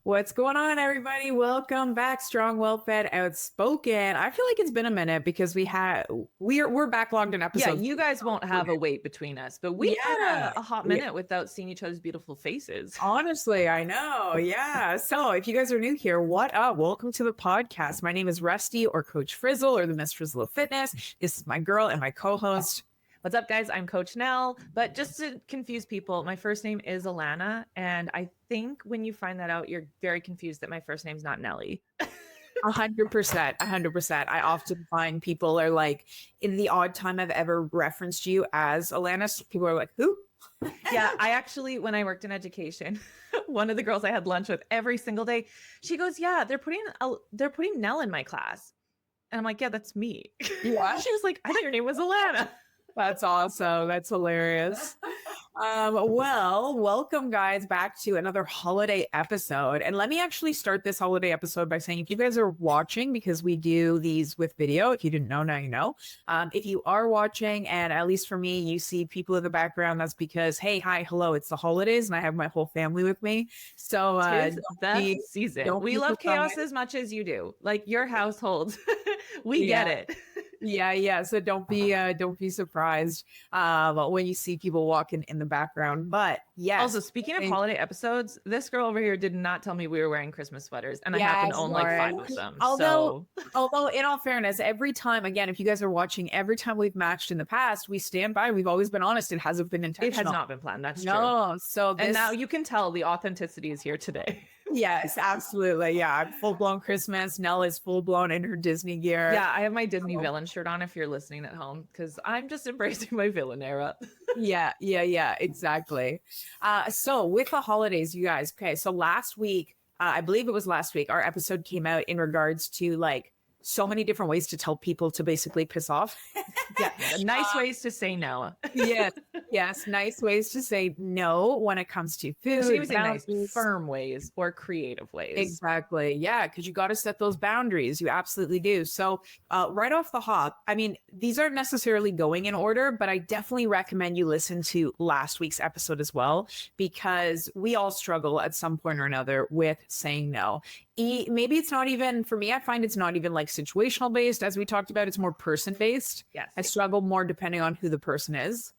What's going on, everybody? Welcome back, Strong, Well-Fed, Outspoken. I feel like it's been a minute because we're backlogged in Yeah, episodes. you guys won't have a wait between us, but we've Yeah, had a hot we, minute without seeing each other's beautiful faces. honestly, I know. Yeah. So if you guys are new here, what up? Welcome to the podcast. My name is Rusty or Coach Frizzle or the Miss Frizzle of Fitness. This is my girl and my co-host. What's up, guys? I'm Coach Nell, but just to confuse people, my first name is Alana, and I think when you find that out, you're very confused that my first name's not Nelly. 100%, 100%. I often find people are like, in the odd time I've ever referenced you as Alana, people are like, who? Yeah, I actually, when I worked in education, one of the girls I had lunch with every single day, she goes, "Yeah, they're putting Nell in my class," and I'm like, "Yeah, that's me." Yeah. She was like, "I thought your name was Alana." That's awesome. That's hilarious. Well, welcome guys back to another holiday episode. And let me actually start this holiday episode by saying if you guys are watching, because we do these with video, if you didn't know, now you know. If you are watching, and at least for me, you see people in the background, that's because, hey, hi, hello, it's the holidays and I have my whole family with me. So Tis the season. We love chaos surprised. as much as you do. Like your household. We get it. Yeah. So don't be surprised when you see people walking in the background. But yes. Also, speaking of holiday episodes, this girl over here did not tell me we were wearing Christmas sweaters, and I happen to own like 5 of them. Although in all fairness, every time, again, if you guys are watching, every time we've matched in the past, we stand by. We've always been honest. It hasn't been intentional. It has not been planned. That's true. No. And now you can tell the authenticity is here today. Yes, absolutely. Yeah, I'm full blown Christmas. Nell is full blown in her Disney gear. Yeah, I have my Disney villain shirt on if you're listening at home because I'm just embracing my villain era. Yeah, exactly. So with the holidays, you guys, okay, so last week, I believe it was last week, our episode came out in regards to like so many different ways to tell people to basically piss off. Yeah, nice ways to say no. Yes, nice ways to say no when it comes to food. So you would say nice, firm ways or creative ways. Exactly. Yeah, because you got to set those boundaries. You absolutely do. So right off the hop, I mean, these aren't necessarily going in order, but I definitely recommend you listen to last week's episode as well, because we all struggle at some point or another with saying no. Maybe it's not even, for me, I find it's not even like situational based. As we talked about, it's more person based. Yes. I struggle more depending on who the person is.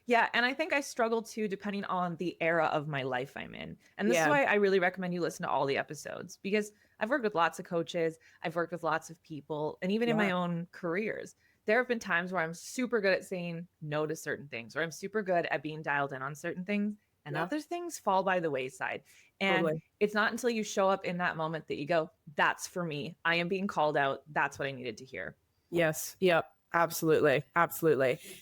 Yeah. And I think I struggle too, depending on the era of my life I'm in. And this is why I really recommend you listen to all the episodes, because I've worked with lots of coaches. I've worked with lots of people, and even in my own careers, there have been times where I'm super good at saying no to certain things, or I'm super good at being dialed in on certain things, and other things fall by the wayside. And it's not until you show up in that moment that you go, that's for me. I am being called out. That's what I needed to hear. Yes. Yep. Absolutely.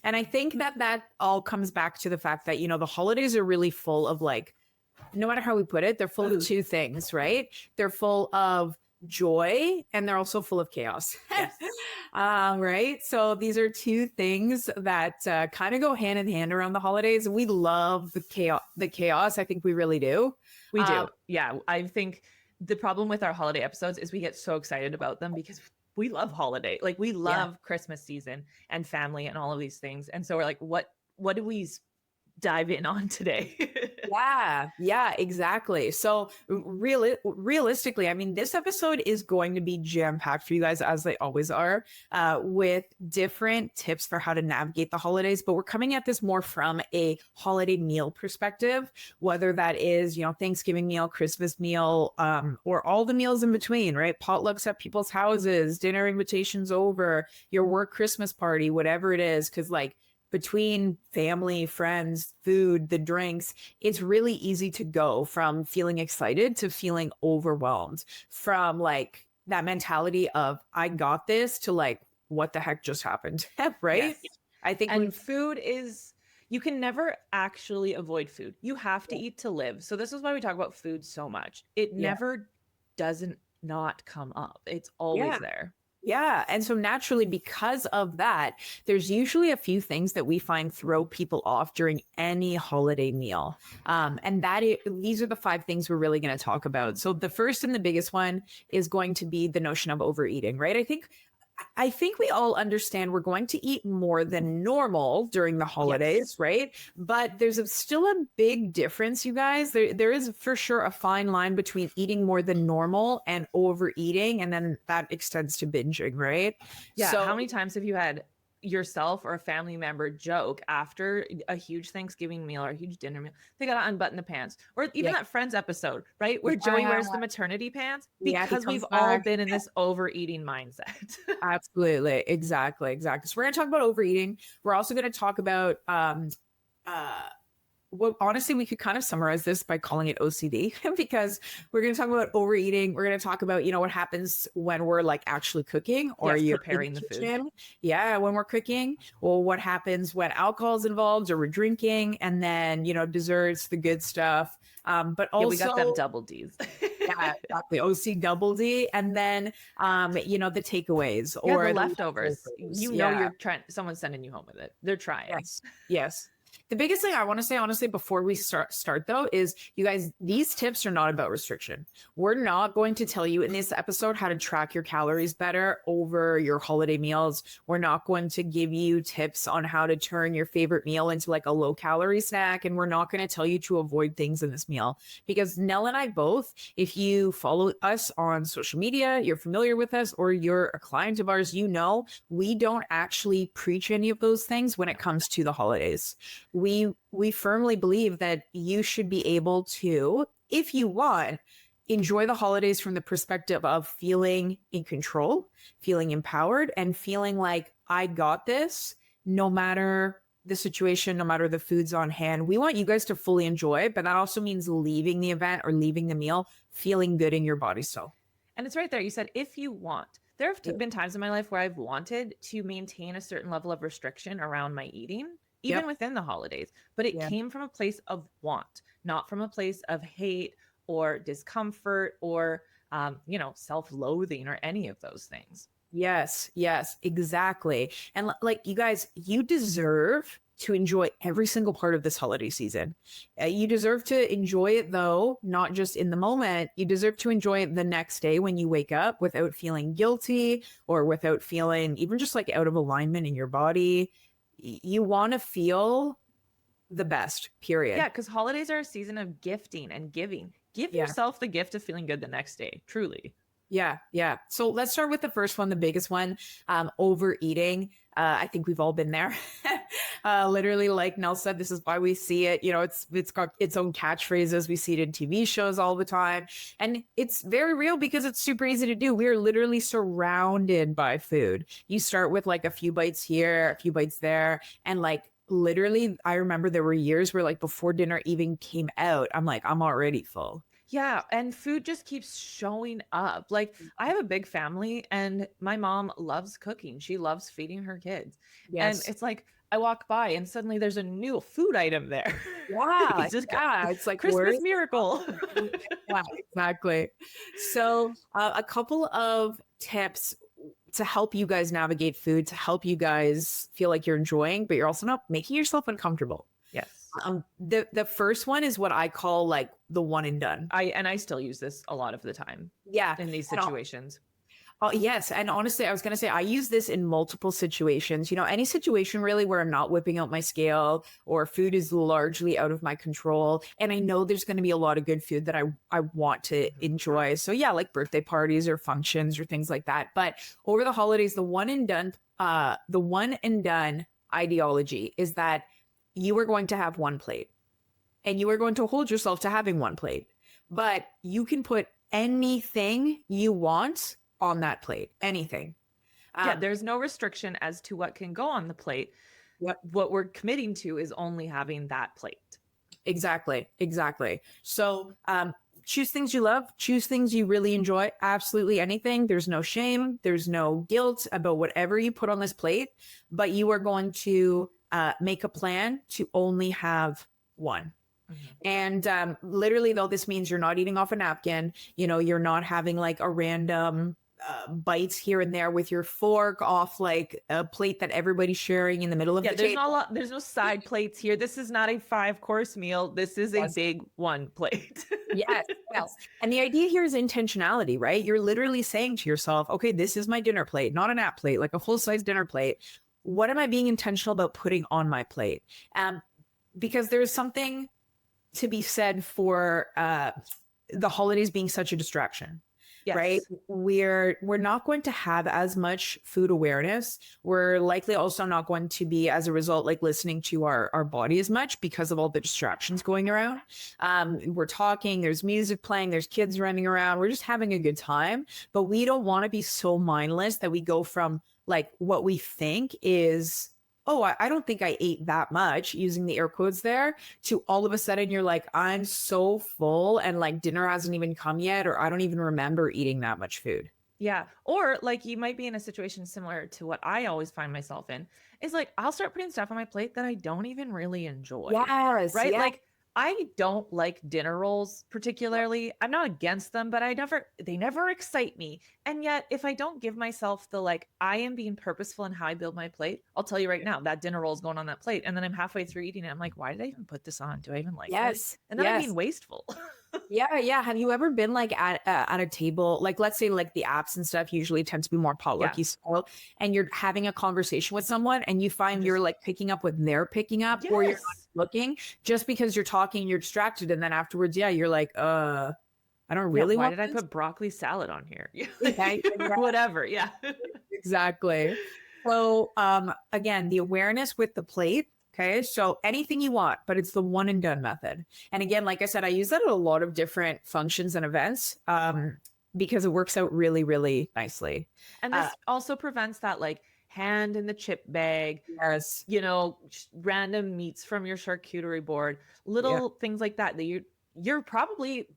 And I think that all comes back to the fact that, the holidays are really full of like, no matter how we put it, they're full of two things, right? They're full of joy and they're also full of chaos. Yes. Right. So these are two things that kind of go hand in hand around the holidays. We love the chaos. I think we really do. We do. Yeah. I think the problem with our holiday episodes is we get so excited about them because we love holiday. Like we love Christmas season and family and all of these things. And so we're like, what do we dive in on today? Yeah, exactly. So realistically, I mean, this episode is going to be jam-packed for you guys, as they always are, with different tips for how to navigate the holidays. But we're coming at this more from a holiday meal perspective, whether that is, Thanksgiving meal, Christmas meal, or all the meals in between, right? Potlucks at people's houses, dinner invitations over, your work Christmas party, whatever it is. Because like, between family, friends, food, the drinks, it's really easy to go from feeling excited to feeling overwhelmed, from like that mentality of I got this to like, what the heck just happened? Right? Yes. I think food is, you can never actually avoid food. You have to eat to live. So this is why we talk about food so much. It never doesn't not come up. It's always there. Yeah. And so naturally, because of that, there's usually a few things that we find throw people off during any holiday meal. And these are the 5 things we're really going to talk about. So the first and the biggest one is going to be the notion of overeating, right? I think I think we all understand we're going to eat more than normal during the holidays, Yes. right? But still a big difference, you guys. There is for sure a fine line between eating more than normal and overeating, and then that extends to binging, right? Yeah. How So many times have you had yourself or a family member joke after a huge Thanksgiving meal or a huge dinner meal? They got to unbutton the pants. Or even yeah, that Friends episode, right? Where Joey yeah, wears the maternity pants yeah, he because we've comes all back. been in this overeating mindset. Absolutely, exactly. So we're gonna talk about overeating. We're also gonna talk about uh well, honestly, we could kind of summarize this by calling it OCD because we're going to talk about overeating. We're going to talk about, what happens when we're like actually cooking or Yes, you're in the preparing the food. kitchen. Yeah, when we're cooking. Well, what happens when alcohol is involved or we're drinking, and then, desserts, the good stuff. But Yeah, we got them also, double D's. yeah, exactly. OC double D. And then, the takeaways Yeah, the or the leftovers. leftovers. You're Yeah. trying, someone's sending you home with it. They're trying. Yes. Yes. The biggest thing I want to say, honestly, before we start though, is you guys, these tips are not about restriction. We're not going to tell you in this episode how to track your calories better over your holiday meals. We're not going to give you tips on how to turn your favorite meal into like a low calorie snack. And we're not going to tell you to avoid things in this meal because Nell and I both, if you follow us on social media, you're familiar with us, or you're a client of ours, we don't actually preach any of those things when it comes to the holidays. We firmly believe that you should be able to, if you want, enjoy the holidays from the perspective of feeling in control, feeling empowered, and feeling like I got this no matter the situation, no matter the foods on hand. We want you guys to fully enjoy it, but that also means leaving the event or leaving the meal feeling good in your body still. And it's right there. You said, if you want. There have been times in my life where I've wanted to maintain a certain level of restriction around my eating, even Yep. within the holidays, but it Yeah. came from a place of want, not from a place of hate or discomfort or, self-loathing or any of those things. Yes, exactly. And like you guys, you deserve to enjoy every single part of this holiday season. You deserve to enjoy it though, not just in the moment. You deserve to enjoy it the next day when you wake up without feeling guilty or without feeling even just like out of alignment in your body. You want to feel the best, period. Yeah, because holidays are a season of gifting and giving. Give Yeah. yourself the gift of feeling good the next day, truly. Yeah. So let's start with the first one, the biggest one, overeating. I think we've all been there. Literally, like Nell said, this is why we see it. It's got its own catchphrases. We see it in TV shows all the time. And it's very real because it's super easy to do. We are literally surrounded by food. You start with like a few bites here, a few bites there. And like literally, I remember there were years where like before dinner even came out, I'm like, I'm already full. Yeah, and food just keeps showing up. Like, I have a big family and my mom loves cooking. She loves feeding her kids. And Yes. it's like I walk by and suddenly there's a new food item there. Yeah, It's just it's like Christmas where's miracle. yeah, exactly. So, a couple of tips to help you guys navigate food, to help you guys feel like you're enjoying, but you're also not making yourself uncomfortable. Yes. The first one is what I call like the one and done. I still use this a lot of the time Yeah. in these And situations. oh, yes. And honestly, I was going to say, I use this in multiple situations. Any situation really where I'm not whipping out my scale or food is largely out of my control. And I know there's going to be a lot of good food that I want to enjoy. So, yeah, like birthday parties or functions or things like that. But over the holidays, the one and done ideology is that you are going to have one plate and you are going to hold yourself to having one plate. But you can put anything you want on that plate, anything. Yeah, there's no restriction as to what can go on the plate. What we're committing to is only having that plate. Exactly. So choose things you love, choose things you really enjoy, absolutely anything. There's no shame, there's no guilt about whatever you put on this plate, but you are going to make a plan to only have one. And literally though, this means you're not eating off a napkin, you're not having like a random bites here and there with your fork off like a plate that everybody's sharing in the middle of the table. There's no side plates here. This is not a 5-course meal. This is a big one plate. Yes, yes. And the idea here is intentionality, right? You're literally saying to yourself, okay, this is my dinner plate, not an app plate, like a full-size dinner plate. What am I being intentional about putting on my plate? Because there's something to be said for the holidays being such a distraction. Yes. Right? We're not going to have as much food awareness. We're likely also not going to be, as a result, like listening to our body as much because of all the distractions going around. We're talking, there's music playing, there's kids running around. We're just having a good time, but we don't want to be so mindless that we go from like what we think is, oh, I don't think I ate that much, using the air quotes there, to all of a sudden you're like, I'm so full and like dinner hasn't even come yet, or I don't even remember eating that much food. Yeah. Or like you might be in a situation similar to what I always find myself in, is like I'll start putting stuff on my plate that I don't even really enjoy. Yes. Right? Yes. Like I don't like dinner rolls particularly. I'm not against them, but they never excite me. And yet if I don't give myself the, like, I am being purposeful in how I build my plate, I'll tell you right now, that dinner roll is going on that plate. And then I'm halfway through eating it. I'm like, why did I even put this on? Do I even like it? And then I'm being wasteful. Yeah. Have you ever been like at a table, like let's say like the apps and stuff usually tend to be more potlucky style, and you're having a conversation with someone and you find you're like picking up what they're picking up, or you're not looking just because you're talking, you're distracted. And then afterwards, you're like, I don't really why want did this? I put broccoli salad on here? Okay. Or whatever. Yeah. Exactly. So again, the awareness with the plate. Okay. So anything you want, but it's the one and done method. And again, like I said, I use that at a lot of different functions and events because it works out really, really nicely. And this also prevents that like hand in the chip bag, yes, random meats from your charcuterie board, little things like that you're probably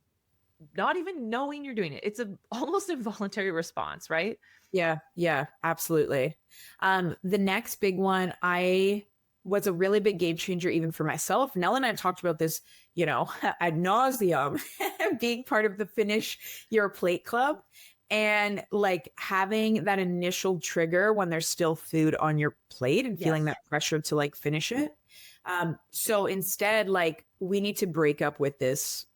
not even knowing you're doing it. It's almost involuntary response, right? Yeah, absolutely. The next big one, was a really big game changer even for myself. Nell and I have talked about this, ad nauseum, being part of the Finish Your Plate Club, and like having that initial trigger when there's still food on your plate and feeling that pressure to like finish it. So instead, like we need to break up with this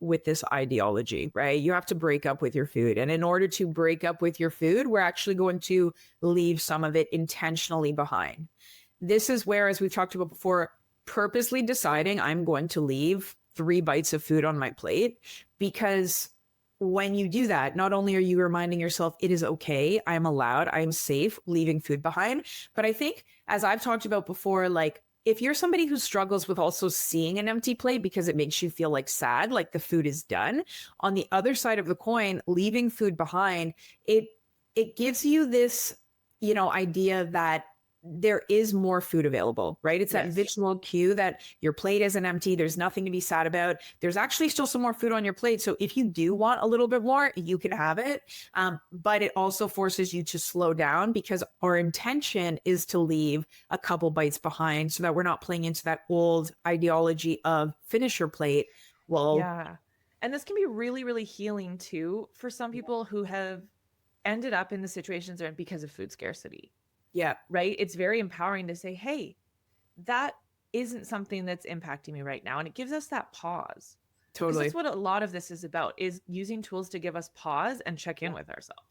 ideology, right? You have to break up with your food. And in order to break up with your food, we're actually going to leave some of it intentionally behind. This is where, as we've talked about before, purposely deciding I'm going to leave 3 bites of food on my plate, because when you do that, not only are you reminding yourself it is okay, I'm allowed, I'm safe leaving food behind, but I think, as I've talked about before, like if you're somebody who struggles with also seeing an empty plate because it makes you feel like sad, like the food is done, on the other side of the coin, leaving food behind, it gives you this, idea that there is more food available, right? It's that visual cue that your plate isn't empty. There's nothing to be sad about. There's actually still some more food on your plate. So if you do want a little bit more, you can have it. But it also forces you to slow down, because our intention is to leave a couple bites behind so that we're not playing into that old ideology of finish your plate. Well, yeah. And this can be really, really healing too for some people who have ended up in the situations they're in because of food scarcity. Yeah. Right. It's very empowering to say, hey, that isn't something that's impacting me right now. And it gives us that pause. Totally. That's what a lot of this is about, is using tools to give us pause and check in with ourselves.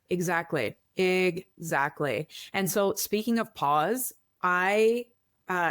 Exactly. And so speaking of pause, I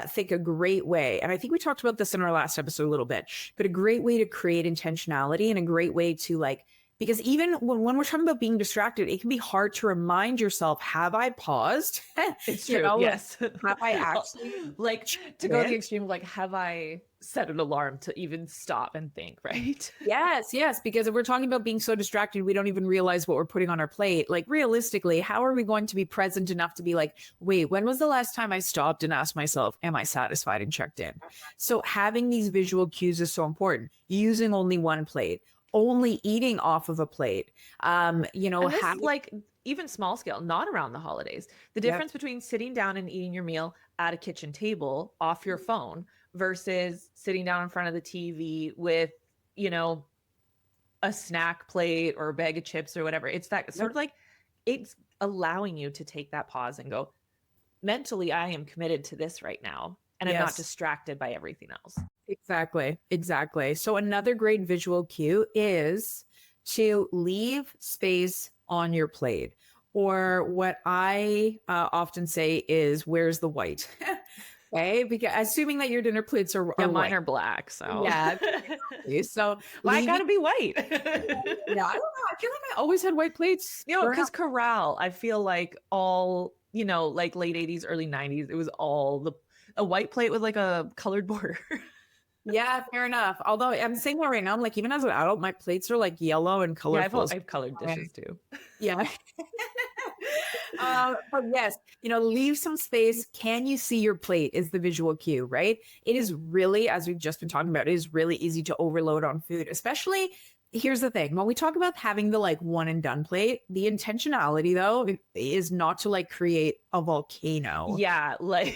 think a great way, and I think we talked about this in our last episode a little bit, but a great way to create intentionality and a great way to like, because even when we're talking about being distracted, it can be hard to remind yourself, have I paused? It's true. Yes. Have I actually like to go to the extreme of like, have I set an alarm to even stop and think, right? Yes. Because if we're talking about being so distracted, we don't even realize what we're putting on our plate. Like realistically, how are we going to be present enough to be like, wait, when was the last time I stopped and asked myself, am I satisfied and checked in? So having these visual cues is so important. Using only one plate, only eating off of a plate, like even small scale, not around the holidays. The difference between sitting down and eating your meal at a kitchen table off your phone versus sitting down in front of the TV with, a snack plate or a bag of chips or whatever. It's that sort of like it's allowing you to take that pause and go, mentally, I am committed to this right now. And I'm not distracted by everything else. Exactly. Exactly. So another great visual cue is to leave space on your plate. Or what I often say is, where's the white? Okay. Because assuming that your dinner plates are mine white. are black. So Yeah. So why gotta be white? Yeah, I don't know. I feel like I always had white plates. Because Corral, I feel like all, like late 80s, early 90s, it was all a white plate with like a colored border. Yeah, fair enough. Although I'm saying that right now, I'm like, even as an adult, my plates are like yellow and colorful. I have colored dishes too. Yeah. But yes, leave some space. Can you see your plate is the visual cue, right? It is really, as we've just been talking about, it is really easy to overload on food, especially. Here's the thing. When we talk about having the like one and done plate, the intentionality though is not to like create a volcano. Yeah. Like,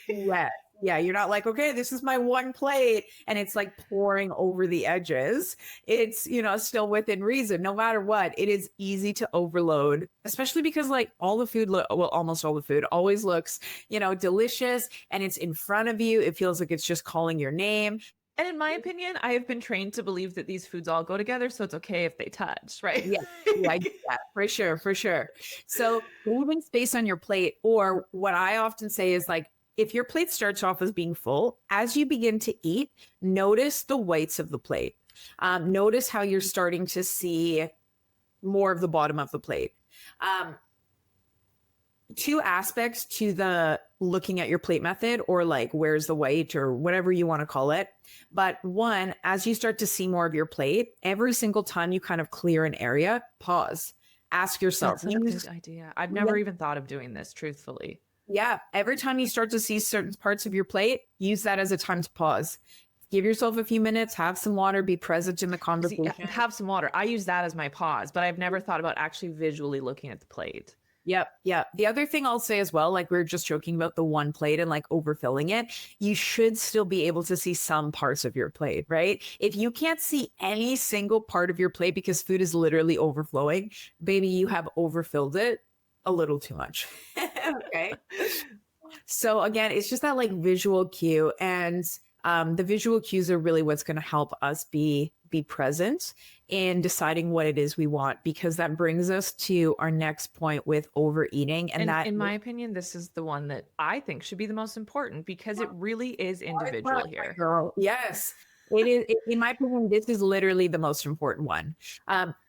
yeah, you're not like, okay, this is my one plate and it's like pouring over the edges. It's, still within reason. No matter what, it is easy to overload, especially because like all the food, almost all the food always looks, delicious and it's in front of you. It feels like it's just calling your name. And in my opinion, I have been trained to believe that these foods all go together. So it's okay if they touch, right? Yeah, I get that. For sure. For sure. So leaving space on your plate, or what I often say is like, if your plate starts off as being full, as you begin to eat, notice the whites of the plate. Notice how you're starting to see more of the bottom of the plate. Two aspects to the looking at your plate method, or like, where's the white, or whatever you want to call it. But one, as you start to see more of your plate, every single time you kind of clear an area, pause, ask yourself. That's such a good idea. I've never even thought of doing this, truthfully. Yeah. Every time you start to see certain parts of your plate, use that as a time to pause. Give yourself a few minutes, have some water, be present in the conversation. Have some water. I use that as my pause, but I've never thought about actually visually looking at the plate. Yep. Yeah. The other thing I'll say as well, like we were just joking about the one plate and like overfilling it, you should still be able to see some parts of your plate, right? If you can't see any single part of your plate because food is literally overflowing, baby, you have overfilled it a little too much. Okay. So again, it's just that like visual cue, and the visual cues are really what's going to help us be present in deciding what it is we want, because that brings us to our next point with overeating. And that, in my opinion, this is the one that I think should be the most important, because it really is individual here. Girl. Yes. It is, in my opinion, this is literally the most important one.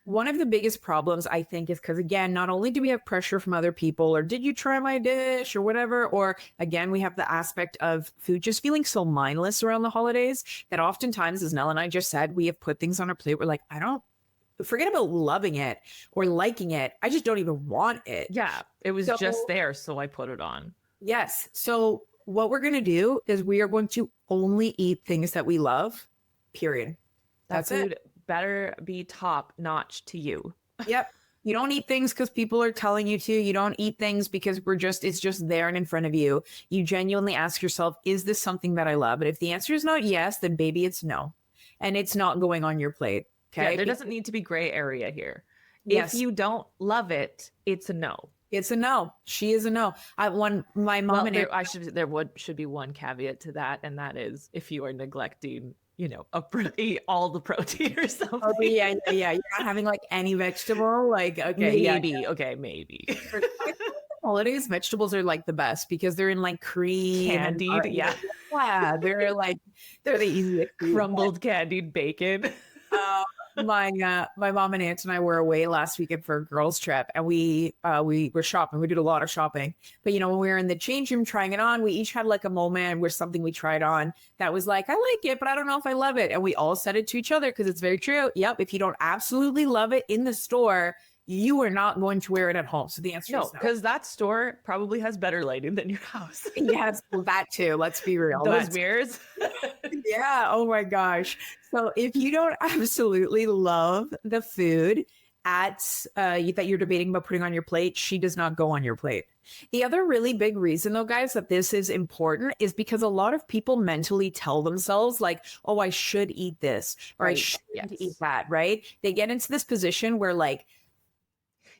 One of the biggest problems, I think, is because, again, not only do we have pressure from other people, or did you try my dish or whatever, or again, we have the aspect of food just feeling so mindless around the holidays that oftentimes, as Nell and I just said, we have put things on our plate. We're like, I don't forget about loving it or liking it. I just don't even want it. Yeah, it was just there, so I put it on. Yes. So what we're going to do is we are going to only eat things that we love. Period. That's food it. Better be top notch to you. Yep. You don't eat things because people are telling you to. You don't eat things because it's just there and in front of you. You genuinely ask yourself, is this something that I love? And if the answer is not yes, then baby, it's no. And it's not going on your plate. Okay. Yeah, there doesn't need to be gray area here. Yes. If you don't love it, it's a no. It's a no. She is a no. My mom and there should be one caveat to that, and that is if you are neglecting, eat all the protein or something. Oh yeah. You're not having like any vegetable. Like maybe. Holidays, vegetables are like the best because they're in like cream, candied. Yeah, they're the easiest. Crumbled candied bacon. My mom and aunt and I were away last weekend for a girls trip, and we were shopping. We did a lot of shopping, but when we were in the change room trying it on, we each had like a moment where something we tried on that was like, I like it, but I don't know if I love it. And we all said it to each other because it's very true. Yep. If you don't absolutely love it in the store, you are not going to wear it at home. So the answer is no. Because that store probably has better lighting than your house. Yes, that too. Let's be real. Those mirrors. Yeah. Oh my gosh. So if you don't absolutely love the food that you're debating about putting on your plate, she does not go on your plate. The other really big reason though, guys, that this is important is because a lot of people mentally tell themselves like, oh, I should eat this or I shouldn't eat that, right? They get into this position where like,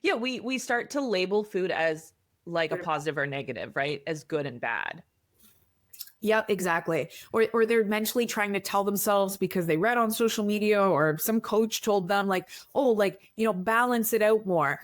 Yeah, we start to label food as like a positive or negative, right? As good and bad. Yep, exactly. Or they're mentally trying to tell themselves because they read on social media or some coach told them like, oh, like, balance it out more.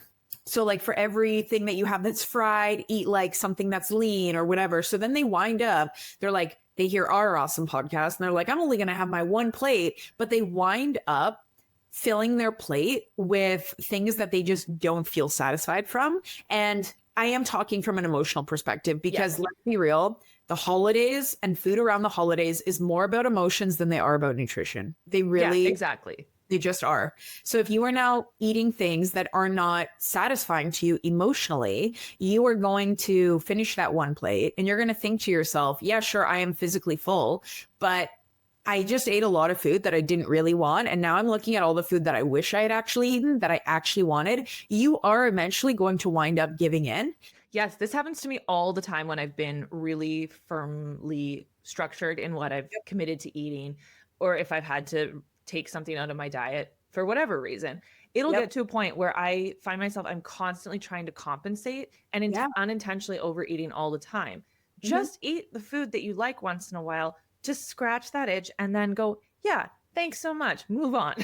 So like for everything that you have that's fried, eat like something that's lean or whatever. So then they wind up, they're like, they hear our awesome podcast and they're like, I'm only going to have my one plate, but they wind up filling their plate with things that they just don't feel satisfied from. And I am talking from an emotional perspective because let's be real, the holidays and food around the holidays is more about emotions than they are about nutrition. They really, exactly. They just are. So if you are now eating things that are not satisfying to you emotionally, you are going to finish that one plate and you're going to think to yourself, yeah, sure, I am physically full, but I just ate a lot of food that I didn't really want. And now I'm looking at all the food that I wish I had actually eaten, that I actually wanted. You are eventually going to wind up giving in. Yes, this happens to me all the time when I've been really firmly structured in what I've committed to eating, or if I've had to take something out of my diet for whatever reason. It'll get to a point where I find myself, I'm constantly trying to compensate and unintentionally overeating all the time. Just eat the food that you like once in a while, just scratch that itch and then go, yeah, thanks so much. Move on.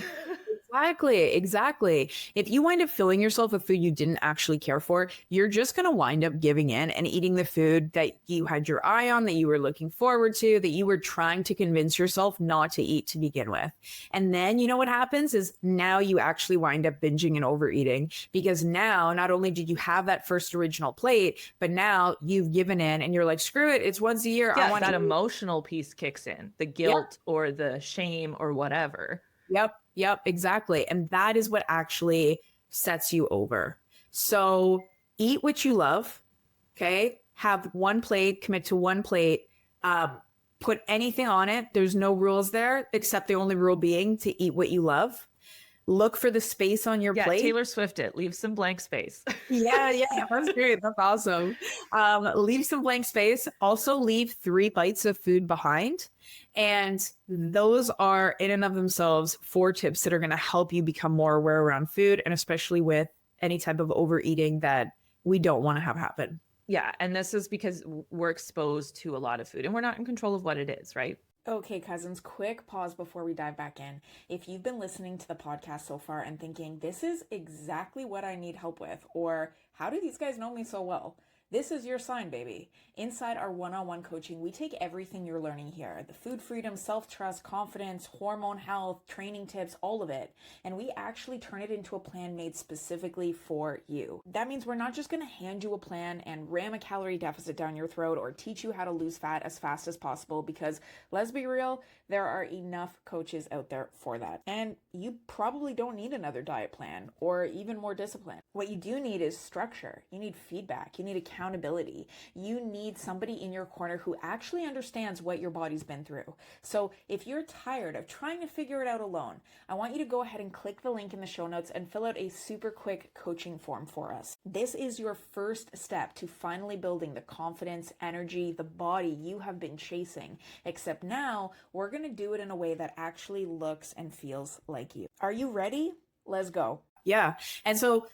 Exactly. If you wind up filling yourself with food you didn't actually care for, you're just going to wind up giving in and eating the food that you had your eye on, that you were looking forward to, that you were trying to convince yourself not to eat to begin with. And then you know what happens is now you actually wind up binging and overeating because now not only did you have that first original plate, but now you've given in and you're like, screw it. It's once a year. Yeah, I want that emotional piece kicks in, the guilt or the shame or whatever. Yep, exactly. And that is what actually sets you over. So eat what you love. Okay. Have one plate, commit to one plate, put anything on it. There's no rules there, except the only rule being to eat what you love. Look for the space on your plate. Taylor Swift it. Leave some blank space. yeah, that's great. That's awesome. Leave some blank space. Also leave 3 bites of food behind. And those are in and of themselves 4 tips that are going to help you become more aware around food, and especially with any type of overeating that we don't want to have happen. Yeah. And this is because we're exposed to a lot of food and we're not in control of what it is, right? Okay, cousins, quick pause before we dive back in. If you've been listening to the podcast so far and thinking, this is exactly what I need help with, or how do these guys know me so well? This is your sign, baby. Inside our one-on-one coaching, we take everything you're learning here, the food freedom, self-trust, confidence, hormone health, training tips, all of it, and we actually turn it into a plan made specifically for you. That means we're not just going to hand you a plan and ram a calorie deficit down your throat or teach you how to lose fat as fast as possible, because let's be real, there are enough coaches out there for that. And you probably don't need another diet plan or even more discipline. What you do need is structure. You need feedback. You need accountability. You need somebody in your corner who actually understands what your body's been through. So if you're tired of trying to figure it out alone, I want you to go ahead and click the link in the show notes and fill out a super quick coaching form for us. This is your first step to finally building the confidence, energy, the body you have been chasing. Except now we're going to do it in a way that actually looks and feels like you. Are you ready? Let's go. Yeah. And so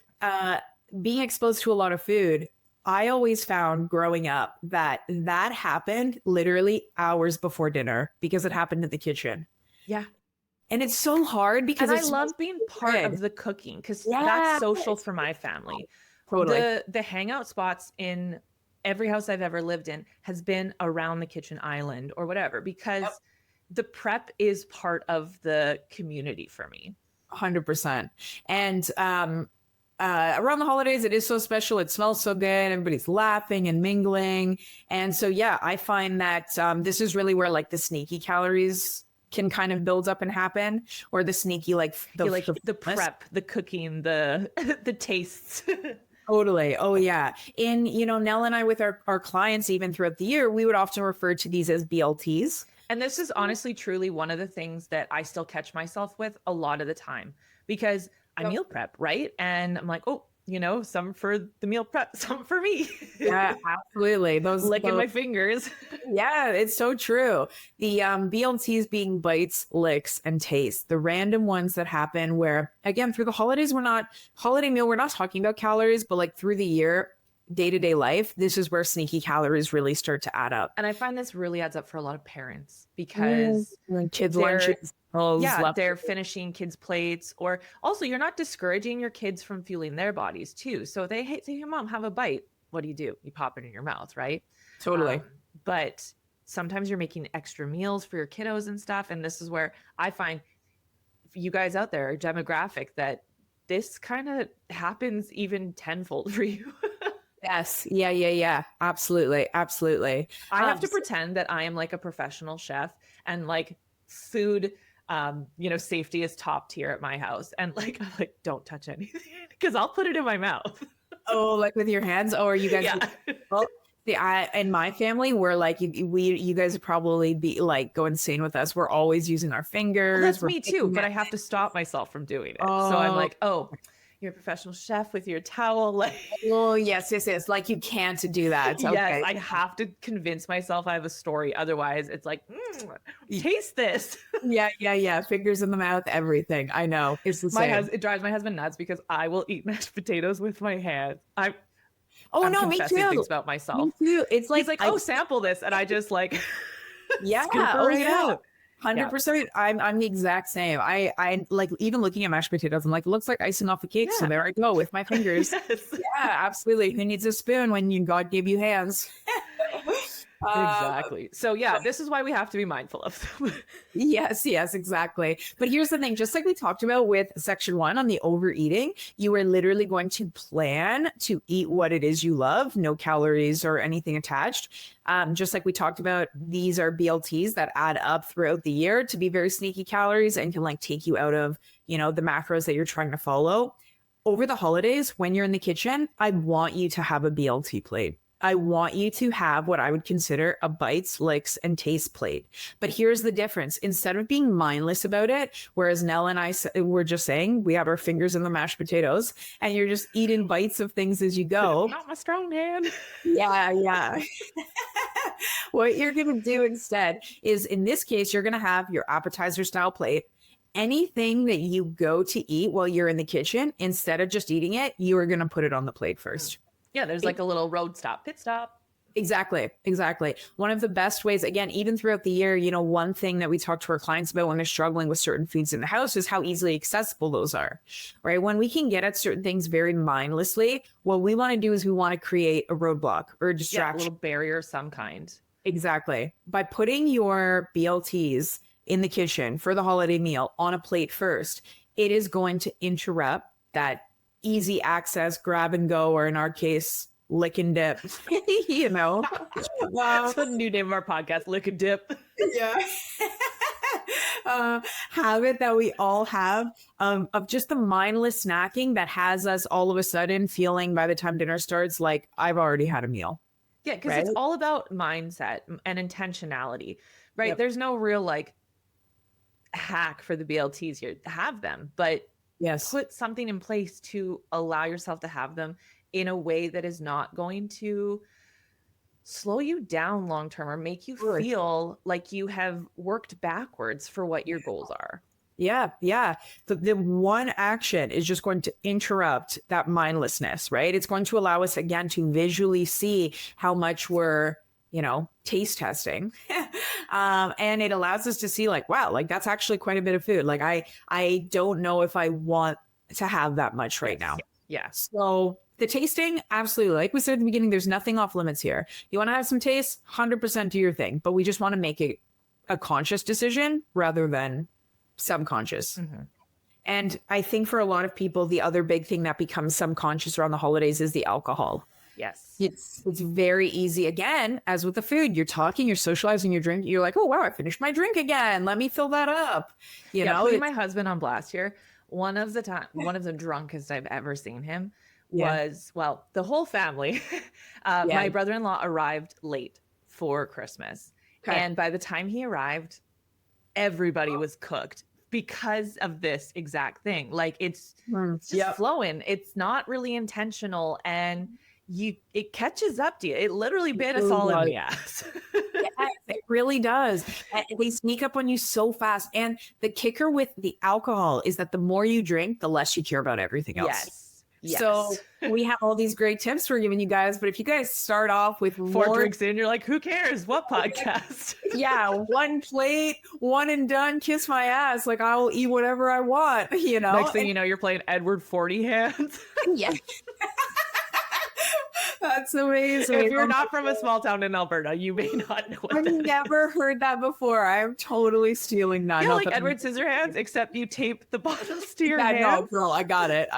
being exposed to a lot of food, I always found growing up that happened literally hours before dinner because it happened in the kitchen. Yeah. And it's so hard because I love being part of the cooking because that's social for my family. Totally. The hangout spots in every house I've ever lived in has been around the kitchen island or whatever, because the prep is part of the community for me. 100%. And around the holidays, it is so special. It smells so good. Everybody's laughing and mingling. And so, yeah, I find that this is really where like the sneaky calories can kind of build up and happen, or the sneaky, like the prep, the cooking, the tastes. Totally. Oh yeah. And Nell and I, with our clients, even throughout the year, we would often refer to these as BLTs. And this is honestly, truly one of the things that I still catch myself with a lot of the time, because I meal prep, right? And I'm like, oh, some for the meal prep, some for me. Yeah, absolutely. Those Licking my fingers. Yeah, it's so true. The BLTs being bites, licks, and tastes. The random ones that happen where, again, through the holidays, holiday meal, we're not talking about calories, but like through the year, day-to-day life, this is where sneaky calories really start to add up. And I find this really adds up for a lot of parents because kids' lunches. They're finishing kids' plates, or also you're not discouraging your kids from fueling their bodies too. So they say, "Hey, mom, have a bite." What do? You pop it in your mouth, right? Totally. But sometimes you're making extra meals for your kiddos and stuff. And this is where I find you guys out there, a demographic that this kind of happens even tenfold for you. Yes. Yeah. Absolutely. Absolutely. I have to pretend that I am like a professional chef and like food, safety is top tier at my house. And like, I'm like, don't touch anything because I'll put it in my mouth. Oh, like with your hands? Oh, are you guys? Yeah. Well, in my family, we're like, you guys would probably be like, go insane with us. We're always using our fingers. Well, that's me too, but I have to stop myself from doing it. So I'm like, oh, you're a professional chef with your towel. Like, oh, yes. Like you can't do that. Yes, okay. I have to convince myself I have a story. Otherwise, it's like, taste this. Yeah. Fingers in the mouth, everything. I know. It's the same. It drives my husband nuts because I will eat mashed potatoes with my hands. I'm me too. Things about myself. Me too. It's like, he's like, oh, sample this, and I just like, yeah, out. 100%. I'm the exact same. I like even looking at mashed potatoes. I'm like, it looks like icing off a cake. Yeah. So there I go with my fingers. Yes. Yeah, absolutely. Who needs a spoon when God gave you hands? Exactly. So yeah, this is why we have to be mindful of them. Yes, exactly. But here's the thing, just like we talked about with section 1 on the overeating, you are literally going to plan to eat what it is you love, no calories or anything attached. Just like we talked about, these are BLTs that add up throughout the year to be very sneaky calories and can like take you out of, the macros that you're trying to follow. Over the holidays, when you're in the kitchen, I want you to have a BLT plate. I want you to have what I would consider a bites, licks, and taste plate. But here's the difference. Instead of being mindless about it, whereas Nell and I were just saying, we have our fingers in the mashed potatoes and you're just eating bites of things as you go. Not my strong hand. Yeah. What you're going to do instead is, in this case, you're going to have your appetizer style plate. Anything that you go to eat while you're in the kitchen, instead of just eating it, you are going to put it on the plate first. Yeah, there's like a little pit stop. Exactly. One of the best ways, again, even throughout the year, one thing that we talk to our clients about when they're struggling with certain foods in the house is how easily accessible those are, right? When we can get at certain things very mindlessly, what we want to do is we want to create a roadblock or a distraction. Yeah, a little barrier of some kind. Exactly. By putting your BLTs in the kitchen for the holiday meal on a plate first, it is going to interrupt that easy access, grab and go, or in our case, lick and dip. That's the new name of our podcast, Lick and Dip. Yeah. Habit that we all have of just the mindless snacking that has us all of a sudden feeling by the time dinner starts like I've already had a meal. Yeah, because it's all about mindset and intentionality, right? Yep. There's no real like hack for the BLTs here. Have them, but yes, put something in place to allow yourself to have them in a way that is not going to slow you down long term or make you feel like you have worked backwards for what your goals are. Yeah. The one action is just going to interrupt that mindlessness, right? It's going to allow us again to visually see how much we're, taste testing. And it allows us to see like, wow, like that's actually quite a bit of food. Like I don't know if I want to have that much right now. Yeah. So the tasting, absolutely. Like we said at the beginning, there's nothing off limits here. You want to have some taste, 100% do your thing, but we just want to make it a conscious decision rather than subconscious. Mm-hmm. And I think for a lot of people, the other big thing that becomes subconscious around the holidays is the alcohol. Yes. It's very easy. Again, as with the food, you're talking, you're socializing, you're drinking. You're like, oh, wow, I finished my drink again. Let me fill that up. Putting my husband on blast here. One of the drunkest I've ever seen him was, the whole family. My brother-in-law arrived late for Christmas. Okay. And by the time he arrived, everybody was cooked. because of this exact thing. Like it's just Yep. flowing. It's not really intentional, and it catches up to you. It literally bit us all in the ass. Yes, it really does. And they sneak up on you so fast. And the kicker with the alcohol is that the more you drink, the less you care about everything else. Yes. So we have all these great tips we're giving you guys, but if you guys start off with 4 drinks in, you're like, who cares? What podcast? Yeah, one plate, one and done, kiss my ass. Like I'll eat whatever I want, you know? Next thing you know, you're playing Edward 40 hands. Yeah. That's amazing. If you're not from a small town in Alberta, you may not know what I've that never heard that before. I'm totally stealing that. Yeah, like Edward Scissorhands, except you tape the bottles to your hand. No, girl, I got it.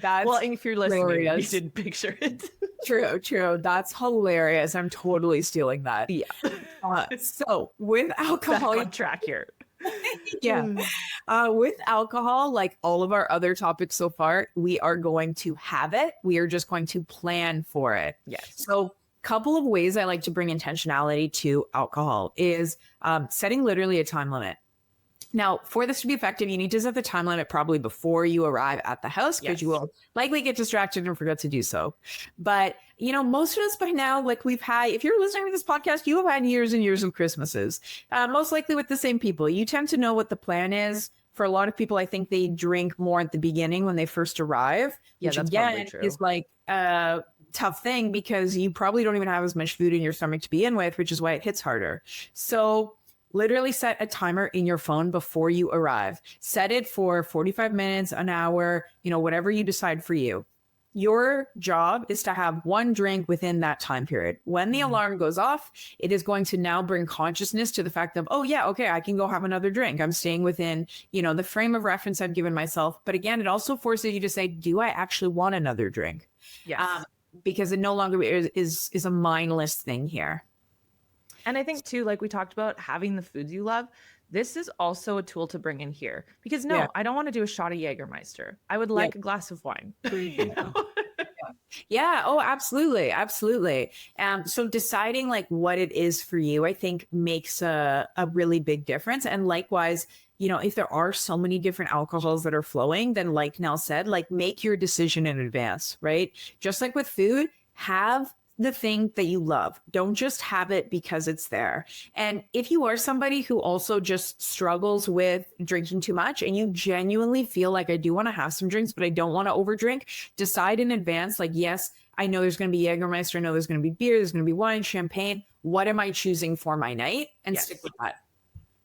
That's well, if you're listening, hilarious. You didn't picture it. True. That's hilarious. I'm totally stealing that. Yeah. So with alcohol, back on track here. Yeah. With alcohol, like all of our other topics so far, we are going to have it. We are just going to plan for it. Yes. So couple of ways I like to bring intentionality to alcohol is setting literally a time limit. Now, for this to be effective, you need to set the time limit probably before you arrive at the house, because you will likely get distracted and forget to do so. But, you know, most of us by now, like we've had, if you're listening to this podcast, you have had years and years of Christmases, most likely with the same people. You tend to know what the plan is. For a lot of people, I think they drink more at the beginning when they first arrive, which that's again true. is like a tough thing because you probably don't even have as much food in your stomach to begin with, which is why it hits harder. So literally set a timer in your phone before you arrive. Set it for 45 minutes, an hour, you know, whatever you decide for you. Your job is to have one drink within that time period. When the alarm goes off, it is going to now bring consciousness to the fact of, oh yeah, okay, I can go have another drink. I'm staying within, you know, the frame of reference I've given myself. But again, it also forces you to say, do I actually want another drink? Yes. Because it no longer is a mindless thing here. And I think too, like we talked about, having the foods you love, this is also a tool to bring in here. Because I don't want to do a shot of Jägermeister. I would like a glass of wine. You know? Yeah. Oh, absolutely. Absolutely. So deciding like what it is for you, I think makes a really big difference. And likewise, you know, if there are so many different alcohols that are flowing, then like Nell said, like make your decision in advance, right? Just like with food, have the thing that you love. Don't just have it because it's there. And if you are somebody who also just struggles with drinking too much and you genuinely feel like I do want to have some drinks, but I don't want to overdrink, decide in advance, like, yes, I know there's going to be Jägermeister. I know there's going to be beer. There's going to be wine, champagne. What am I choosing for my night? And stick with that.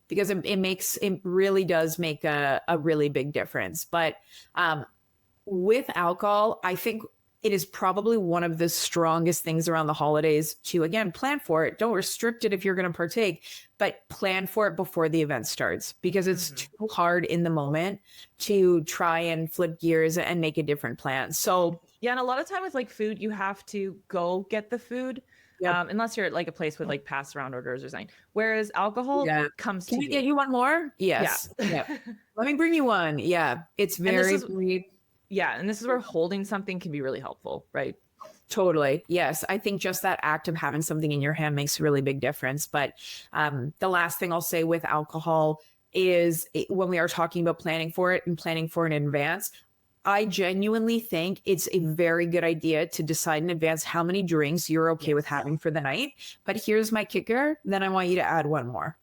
Because it really does make a really big difference. But with alcohol, I think it is probably one of the strongest things around the holidays to, again, plan for it. Don't restrict it if you're going to partake, but plan for it before the event starts, because it's too hard in the moment to try and flip gears and make a different plan. So yeah, and a lot of time with like food, you have to go get the food. Unless you're at like a place with like pass around orders or something. Whereas alcohol comes to you. Can I get you one more? Yes. Yeah. Let me bring you one. Yeah. It's very and this is where holding something can be really helpful, right? Totally. Yes. I think just that act of having something in your hand makes a really big difference. But the last thing I'll say with alcohol is when we are talking about planning for it and planning for it in advance, I genuinely think it's a very good idea to decide in advance how many drinks you're okay with having for the night. But here's my kicker. Then I want you to add one more.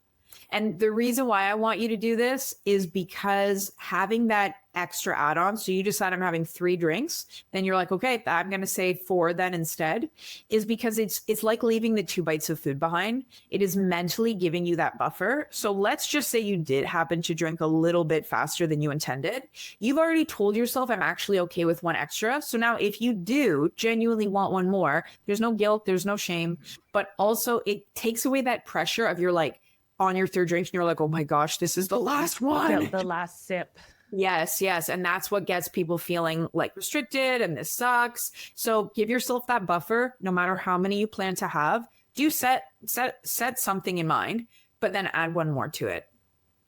And the reason why I want you to do this is because having that extra add-on, so you decide I'm having 3 drinks, then you're like, okay, I'm going to say 4 then instead, is because it's like leaving the 2 bites of food behind. It is mentally giving you that buffer. So let's just say you did happen to drink a little bit faster than you intended. You've already told yourself I'm actually okay with 1 extra. So now if you do genuinely want 1 more, there's no guilt, there's no shame, but also it takes away that pressure of you're like on your 3rd drink and you're like, oh my gosh, this is the last one. The last sip. Yes. And that's what gets people feeling like restricted and this sucks. So give yourself that buffer, no matter how many you plan to have. Do set something in mind, but then add 1 more to it.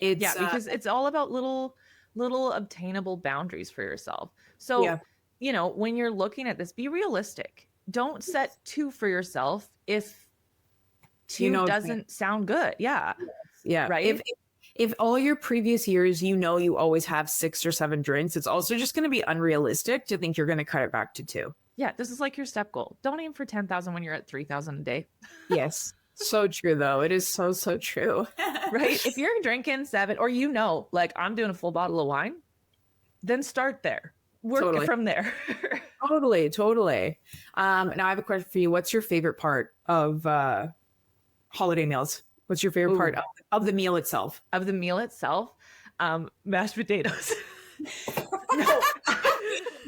Because it's all about little obtainable boundaries for yourself. So, you know, when you're looking at this, be realistic. Don't set 2 for yourself if 2 doesn't sound good. Yeah. Yeah. Right. if all your previous years, you know, you always have 6 or 7 drinks, it's also just going to be unrealistic to think you're going to cut it back to 2. Yeah, this is like your step goal. Don't aim for 10,000 when you're at 3,000 a day. Yes. So true, though. It is so, so true. Right? If you're drinking 7, or you know, like I'm doing a full bottle of wine, then start there. Work from there. Totally. Now I have a question for you. What's your favorite part of holiday meals? What's your favorite part of the meal itself? Of the meal itself? Mashed potatoes. No.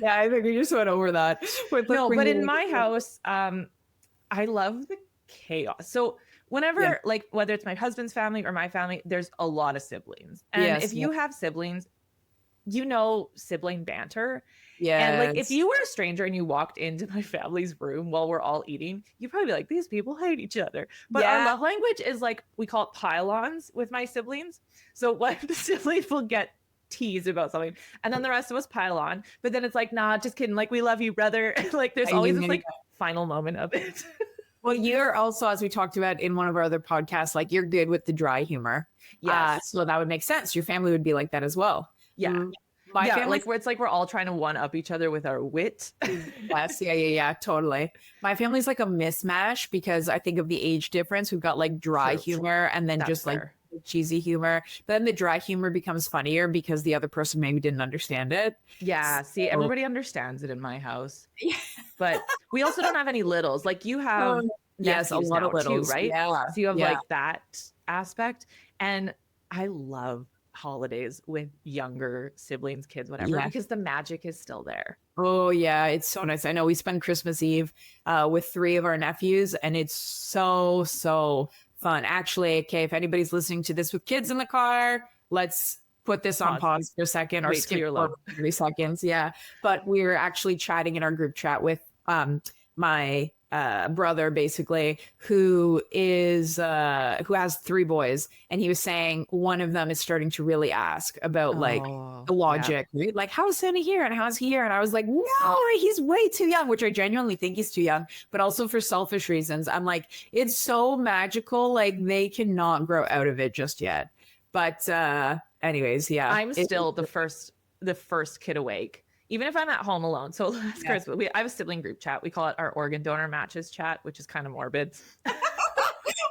Yeah, I think we just went over that. No, but in my house, I love the chaos. So whenever, like, whether it's my husband's family or my family, there's a lot of siblings. And if you have siblings, you know, sibling banter. Yeah. And like, if you were a stranger and you walked into my family's room while we're all eating, you'd probably be like, these people hate each other. But our love language is like, we call it pile-ons with my siblings. So one of the siblings will get teased about something and then the rest of us pile on. But then it's like, nah, just kidding. Like, we love you, brother. Like, there's always this like final moment of it. Well, you're also, as we talked about in one of our other podcasts, like, you're good with the dry humor. So that would make sense. Your family would be like that as well. Yeah. My family, like, where it's like we're all trying to one up each other with our wit. Yes, yeah, totally. My family's like a mismatch because I think of the age difference. We've got like dry humor and then just like cheesy humor. But then the dry humor becomes funnier because the other person maybe didn't understand it. Yeah, see, everybody understands it in my house. But we also don't have any littles. Like, you have a lot of littles, too, right? Yeah. So you have like that aspect. And I love holidays with younger siblings, kids, whatever, because the magic is still there. Oh yeah, it's so nice. I know we spend Christmas Eve with 3 of our nephews, and it's so fun. Actually, okay, if anybody's listening to this with kids in the car, let's put this on pause for a second or skip for 30 seconds. Yeah, but we're actually chatting in our group chat with my brother, basically, who has 3 boys, and he was saying one of them is starting to really ask about like the logic, right? Like, how's Santa here and how's he here? And I was like, no, he's way too young, which I genuinely think he's too young, but also for selfish reasons. I'm like, it's so magical, like they cannot grow out of it just yet. But anyways, I'm still the first kid awake. Even if I'm at home alone. So last Christmas, I have a sibling group chat. We call it our organ donor matches chat, which is kind of morbid.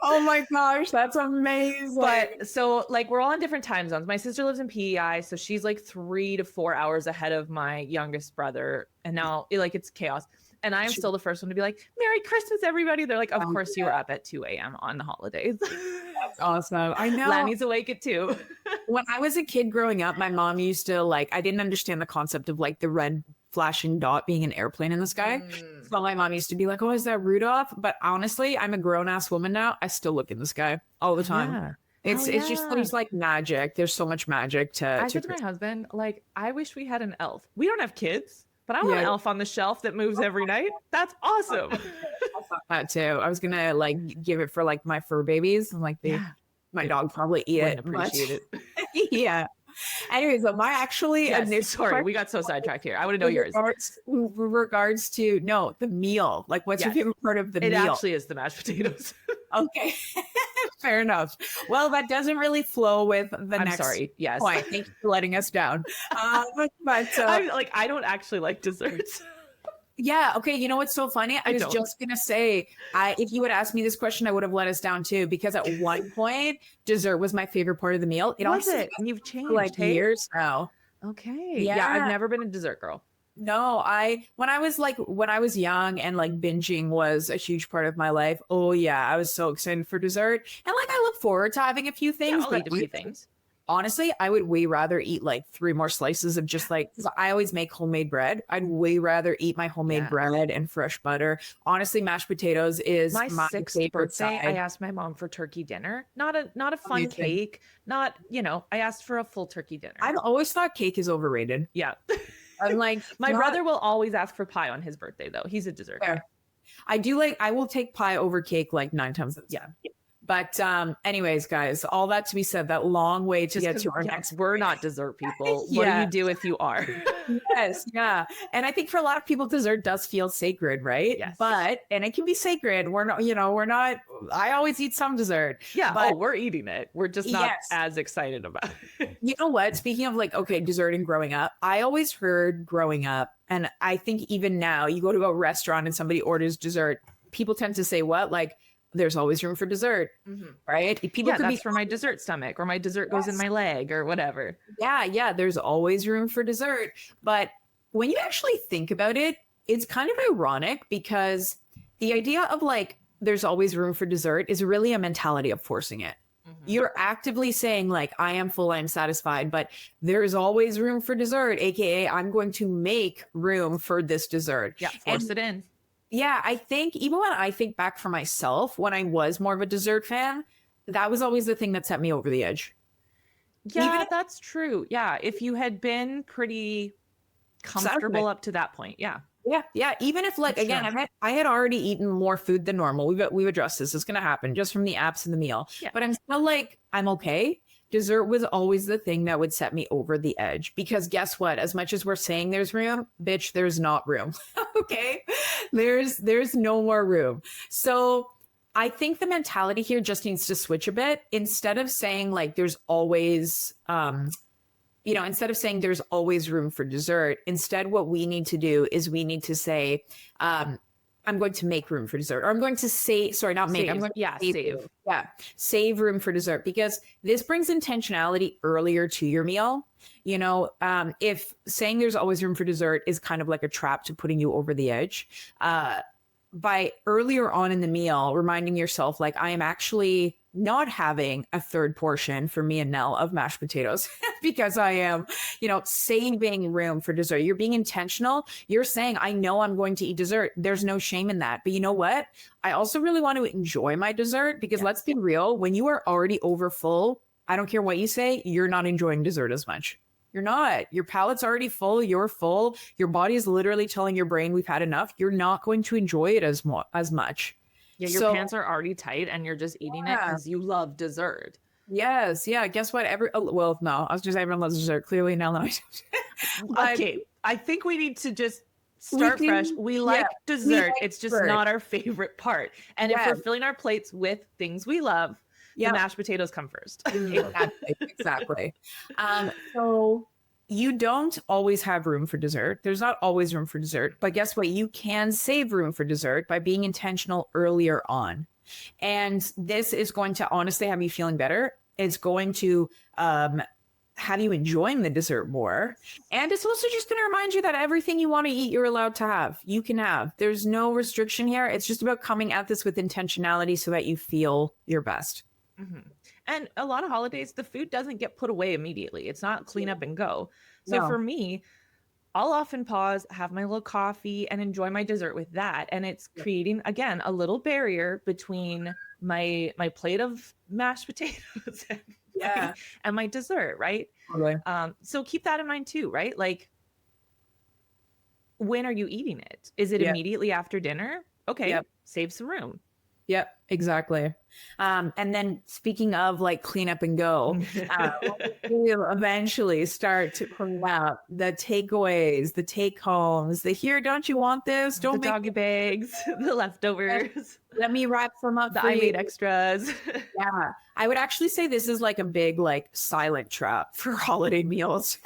Oh my gosh, that's amazing. But so like, we're all in different time zones. My sister lives in PEI, so she's like 3 to 4 hours ahead of my youngest brother. And now it's chaos. And I'm still the first one to be like, Merry Christmas, everybody. They're like, of course you were up at 2 a.m. on the holidays. That's awesome. I know. Lammy's awake at 2. When I was a kid growing up, my mom used to I didn't understand the concept of like the red flashing dot being an airplane in the sky. So my mom used to be like, oh, is that Rudolph? But honestly, I'm a grown ass woman now. I still look in the sky all the time. Yeah. It's just, there's like magic. There's so much magic I said to my husband, like, I wish we had an elf. We don't have kids. But I want an elf on the shelf that moves every night. That's awesome. I thought that too. I was gonna give it for like my fur babies. I'm like, my dog probably eat it. Appreciate it. Yeah. Anyways, sorry, we got so sidetracked here. I want to know yours. Regards to the meal. Like, what's your favorite part of the meal? It actually is the mashed potatoes. Okay. Fair enough. Well, that doesn't really flow with the next point. Thank you for letting us down. I don't actually like desserts. Yeah. Okay. You know what's so funny? I was just going to say, if you had asked me this question, I would have let us down too, because at one point, dessert was my favorite part of the meal. And you've changed years now. Okay. Yeah. I've never been a dessert girl. No, when I was young and like binging was a huge part of my life. Oh yeah. I was so excited for dessert. And like, I look forward to having a few things. I'll eat a few things. Honestly, I would way rather eat like 3 more slices of just because I always make homemade bread. I'd way rather eat my homemade bread and fresh butter. Honestly, mashed potatoes is my 6th birthday. I asked my mom for turkey dinner, not a fun cake, not, I asked for a full turkey dinner. I've always thought cake is overrated. Yeah. I'm like, my brother will always ask for pie on his birthday though. He's a dessert guy. I will take pie over cake like 9 times. Yeah. But anyways, guys, all that to be said, that long way to get to our next. We're not dessert people. What do you do if you are? Yes, yeah. And I think for a lot of people, dessert does feel sacred, right? Yes. And it can be sacred. We're not, I always eat some dessert. Yeah. But we're eating it. We're just not as excited about it. You know what? Speaking of like, okay, dessert and growing up, I always heard growing up, and I think even now, you go to a restaurant and somebody orders dessert, people tend to say what? Like, there's always room for dessert, right? People could that's for my dessert stomach, or my dessert goes in my leg, or whatever. Yeah, there's always room for dessert. But when you actually think about it, it's kind of ironic because the idea of like, there's always room for dessert is really a mentality of forcing it. You're actively saying like, I am full, I'm satisfied, but there's always room for dessert, AKA I'm going to make room for this dessert. Yeah, force it in. Yeah, I think even when I think back for myself, when I was more of a dessert fan, that was always the thing that set me over the edge. Yeah, that's true. Yeah, if you had been pretty comfortable up to that point. Yeah. Even if like, again, I had already eaten more food than normal. We've addressed this. It's going to happen just from the apps and the meal. Yeah. But I'm still like, I'm okay. Dessert was always the thing that would set me over the edge, because guess what? As much as we're saying there's room, bitch, there's not room. Okay. There's no more room. So I think the mentality here just needs to switch a bit. Instead of saying like, there's always, instead of saying there's always room for dessert, instead, what we need to do is we need to say, I'm going to make room for dessert, or I'm going to say, sorry, not make, I'm going to save. Save room for dessert, because this brings intentionality earlier to your meal. If saying there's always room for dessert is kind of like a trap to putting you over the edge, by earlier on in the meal, reminding yourself, like, I am actually not having a third portion for me and Nell of mashed potatoes because I am, saving room for dessert. You're being intentional. You're saying, I know I'm going to eat dessert. There's no shame in that. But you know what? I also really want to enjoy my dessert, because let's be real, when you are already over full, I don't care what you say, you're not enjoying dessert as much. You're not. Your palate's already full. You're full. Your body is literally telling your brain we've had enough. You're not going to enjoy it as much. Yeah, your pants are already tight and you're just eating it because you love dessert. Yes. Yeah. Guess what? No, I was just saying everyone loves dessert. Clearly now that okay. I think we need to just start fresh. We like dessert. It's just not our favorite part. And if we're filling our plates with things we love, the mashed potatoes come first. Exactly. So you don't always have room for dessert. There's not always room for dessert, but guess what? You can save room for dessert by being intentional earlier on. And this is going to honestly have you feeling better. It's going to have you enjoying the dessert more. And it's also just going to remind you that everything you want to eat, you're allowed to have. You can have. There's no restriction here. It's just about coming at this with intentionality so that you feel your best. And a lot of holidays, the food doesn't get put away immediately. It's not clean up and go. So for me, I'll often pause, have my little coffee, and enjoy my dessert with that. And it's creating, again, a little barrier between my plate of mashed potatoes and my dessert, right? Totally. So keep that in mind too, right? Like, when are you eating it? Is it immediately after dinner? Okay, save some room. Yep, exactly. And then speaking of like clean up and go, we'll eventually start to clean up the takeaways, the take homes, the here, don't you want this? Don't the doggy bags, the leftovers. Let me wrap them up. The I made extras. Yeah. I would actually say this is like a big, like silent trap for holiday meals,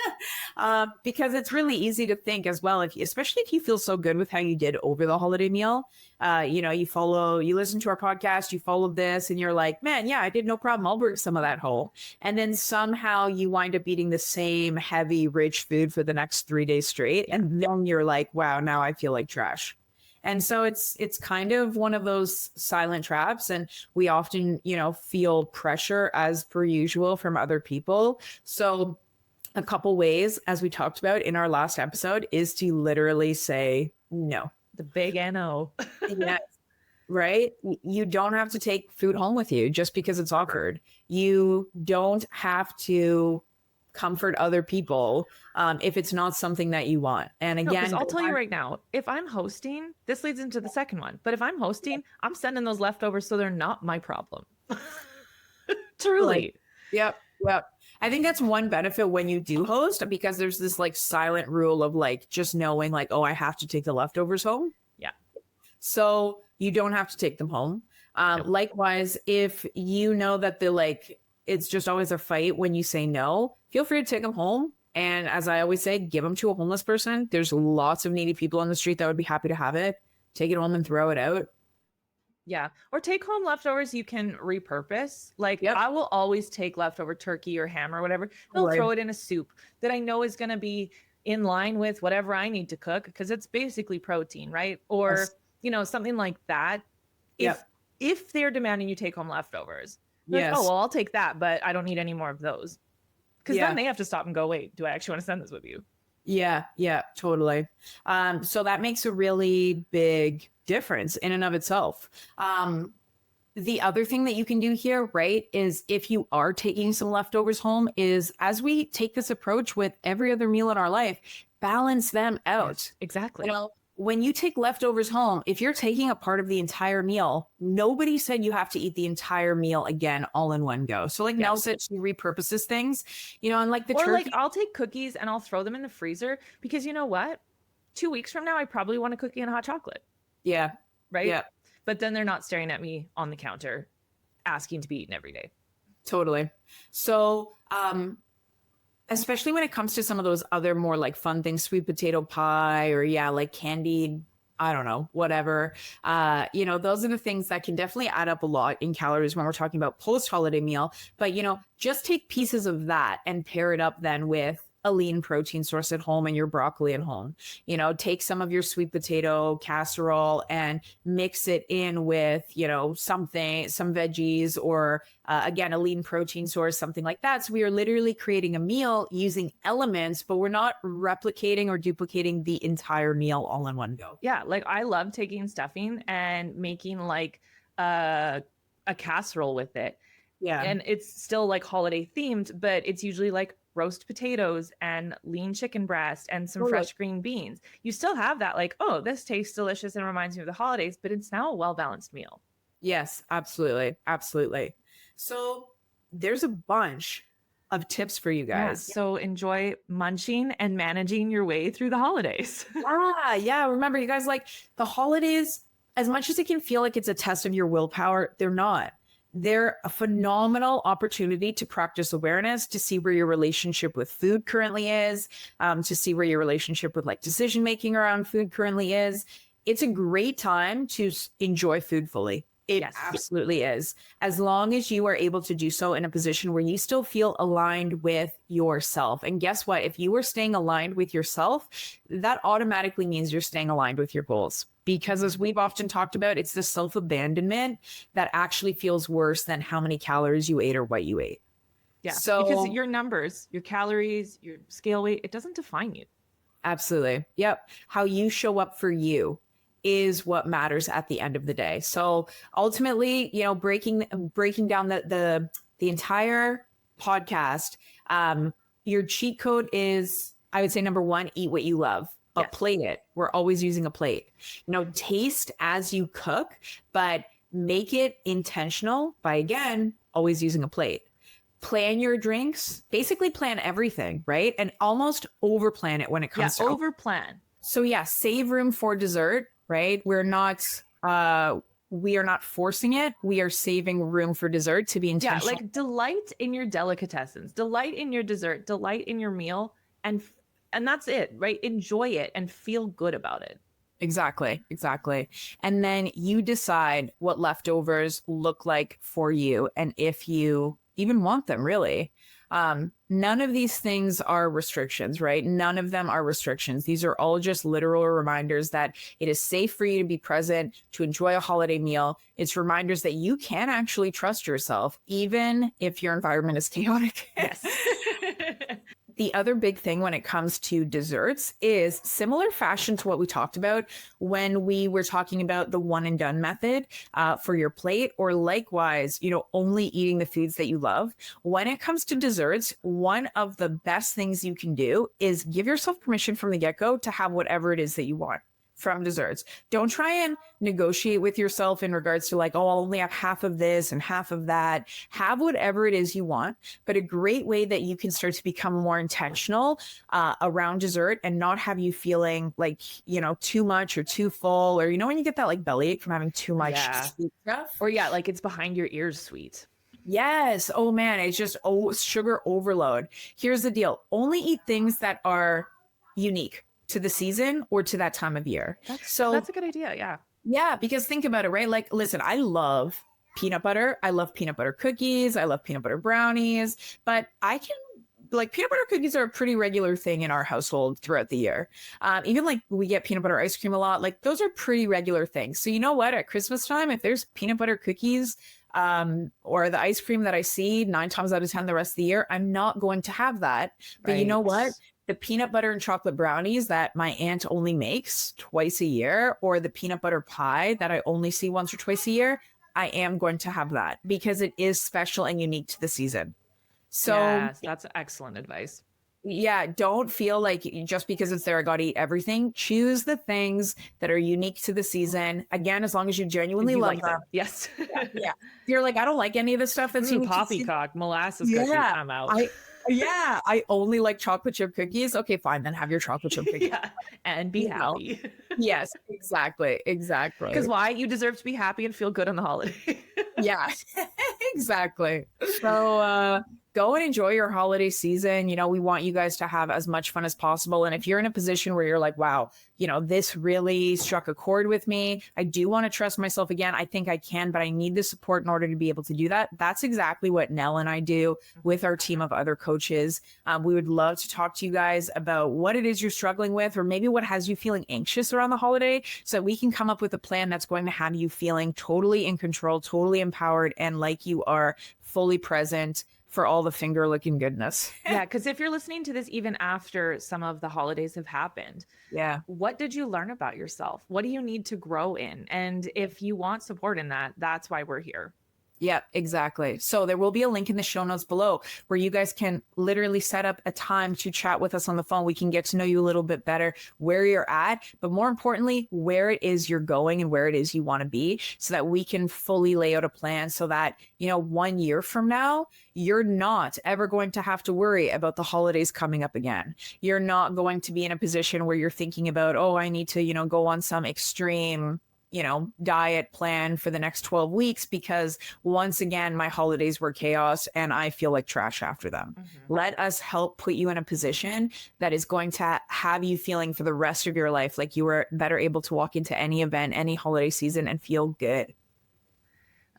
because it's really easy to think as well, especially if you feel so good with how you did over the holiday meal. You listen to our podcast, you follow this, and you're like, man, yeah, I did no problem. I'll bring some of that home. And then somehow you wind up eating the same heavy, rich food for the next 3 days straight. And then you're like, wow, now I feel like trash. And so it's kind of one of those silent traps. And we often, feel pressure as per usual from other people. So a couple ways, as we talked about in our last episode, is to literally say no. The big NO. Yes. Right? You don't have to take food home with you just because it's awkward. You don't have to comfort other people if it's not something that you want. And again, I'll tell you right now, if I'm hosting, this leads into the second one, but if I'm hosting, I'm sending those leftovers so they're not my problem. Truly. Yep. Yep. I think that's one benefit when you do host, because there's this like silent rule of like just knowing like, oh, I have to take the leftovers home. Yeah. So you don't have to take them home. Nope. Likewise, if you know that it's just always a fight when you say no, feel free to take them home. And as I always say, give them to a homeless person. There's lots of needy people on the street that would be happy to have it. Take it home and throw it out. Yeah. Or take home leftovers you can repurpose. Like Yep. I will always take leftover turkey or ham or whatever. I'll Right. throw it in a soup that I know is going to be in line with whatever I need to cook, because it's basically protein, right? Or, Yes. you know, something like that. Yep. If they're demanding you take home leftovers, like, Yes. oh, well, I'll take that, but I don't need any more of those. Because Yeah. then they have to stop and go, wait, do I actually want to send this with you? Yeah, totally. So that makes a really big difference in and of itself. The other thing that you can do here, right, is if you are taking some leftovers home, is as we take this approach with every other meal in our life, balance them out. Yes, exactly. You know, when you take leftovers home, if you're taking a part of the entire meal, nobody said you have to eat the entire meal again all in one go. So like Nell said, she repurposes things, you know, and like the or turkey. like I'll take cookies and I'll throw them in the freezer, because you know what? 2 weeks from now, I probably want a cookie and a hot chocolate. Yeah. Right. Yeah. But then they're not staring at me on the counter asking to be eaten every day. Totally. So, especially when it comes to some of those other more like fun things, sweet potato pie or like candied, I don't know, whatever. You know, those are the things that can definitely add up a lot in calories when we're talking about post-holiday meal. But, you know, just take pieces of that and pair it up then with a lean protein source at home and your broccoli at home. You know, take some of your sweet potato casserole and mix it in with, you know, some veggies, or again, a lean protein source, something like that. So we are literally creating a meal using elements, but we're not replicating or duplicating the entire meal all in one go. Yeah. Like I love taking stuffing and making like a casserole with it. Yeah. And it's still like holiday themed, but it's usually like roast potatoes and lean chicken breast and some fresh green beans. You still have that like, oh, this tastes delicious and reminds me of the holidays, but it's now a well-balanced meal. Yes, absolutely. Absolutely. So there's a bunch of tips for you guys. Yeah, so enjoy munching and managing your way through the holidays. Yeah. Remember, you guys, like the holidays, as much as it can feel like it's a test of your willpower, they're not. They're a phenomenal opportunity to practice awareness, to see where your relationship with food currently is, to see where your relationship with like decision making around food currently is. It's a great time to enjoy food fully. It absolutely is. As long as you are able to do so in a position where you still feel aligned with yourself. And guess what? If you are staying aligned with yourself, that automatically means you're staying aligned with your goals. Because as we've often talked about, it's the self-abandonment that actually feels worse than how many calories you ate or what you ate. Yeah. So, because your numbers, your calories, your scale weight, it doesn't define you. Absolutely. Yep. How you show up for you is what matters at the end of the day. So ultimately, you know, breaking down the entire podcast, your cheat code is, I would say, number one, eat what you love. But plate it. We're always using a plate. You know, taste as you cook, but make it intentional by, again, always using a plate. Plan your drinks, basically plan everything, right? And almost over plan it when it comes to over plan. So save room for dessert, right? We are not forcing it. We are saving room for dessert to be intentional. Yeah, like delight in your delicatessens, delight in your dessert, delight in your meal, and that's it, right? Enjoy it and feel good about it. Exactly. And then you decide what leftovers look like for you and if you even want them, really. None of these things are restrictions, right? None of them are restrictions. These are all just literal reminders that it is safe for you to be present, to enjoy a holiday meal. It's reminders that you can actually trust yourself, even if your environment is chaotic. Yes. The other big thing when it comes to desserts is similar fashion to what we talked about when we were talking about the one and done method for your plate, or likewise, you know, only eating the foods that you love. When it comes to desserts, one of the best things you can do is give yourself permission from the get-go to have whatever it is that you want. from desserts. Don't try and negotiate with yourself in regards to like, oh, I'll only have half of this and half of that. Have whatever it is you want. But a great way that you can start to become more intentional around dessert and not have you feeling like, you know, too much or too full, or, you know, when you get that like bellyache from having too much sweet stuff. Or yeah, like it's behind your ears sweet. Yes. Oh man, it's just sugar overload. Here's the deal. Only eat things that are unique to the season or to that time of year. That's a good idea. Yeah. Yeah, because think about it, right? Like, listen, I love peanut butter. I love peanut butter cookies. I love peanut butter brownies, but like peanut butter cookies are a pretty regular thing in our household throughout the year. Even like we get peanut butter ice cream a lot. Like those are pretty regular things. So you know what? At Christmas time, if there's peanut butter cookies or the ice cream that I see 9 times out of 10 the rest of the year, I'm not going to have that. But you know what? The peanut butter and chocolate brownies that my aunt only makes twice a year, or the peanut butter pie that I only see once or twice a year, I am going to have that because it is special and unique to the season. So yes, that's excellent advice. Yeah, don't feel like just because it's there, I got to eat everything. Choose the things that are unique to the season. Again, as long as you genuinely love them. Yes. Yeah. You're like, I don't like any of the stuff that's unique. Poppycock, molasses cookies, I'm out. I only like chocolate chip cookies. Okay, fine. Then have your chocolate chip cookies. And be happy. Yes, exactly. Because why? You deserve to be happy and feel good on the holiday. Yeah, exactly. So go and enjoy your holiday season. You know, we want you guys to have as much fun as possible. And if you're in a position where you're like, wow, you know, this really struck a chord with me, I do want to trust myself again. I think I can, but I need the support in order to be able to do that. That's exactly what Nell and I do with our team of other coaches. We would love to talk to you guys about what it is you're struggling with, or maybe what has you feeling anxious around the holiday, so that we can come up with a plan that's going to have you feeling totally in control, totally empowered, and like you are fully present for all the finger licking goodness. Yeah, because if you're listening to this even after some of the holidays have happened, what did you learn about yourself? What do you need to grow in? And if you want support in that, that's why we're here. Yeah, exactly. So there will be a link in the show notes below where you guys can literally set up a time to chat with us on the phone. We can get to know you a little bit better, where you're at, but more importantly, where it is you're going and where it is you want to be, so that we can fully lay out a plan so that, you know, 1 year from now, you're not ever going to have to worry about the holidays coming up again. You're not going to be in a position where you're thinking about, oh, I need to, you know, go on some extreme, you know, diet plan for the next 12 weeks because once again, my holidays were chaos and I feel like trash after them. Let us help put you in a position that is going to have you feeling for the rest of your life like you were better able to walk into any event, any holiday season, and feel good.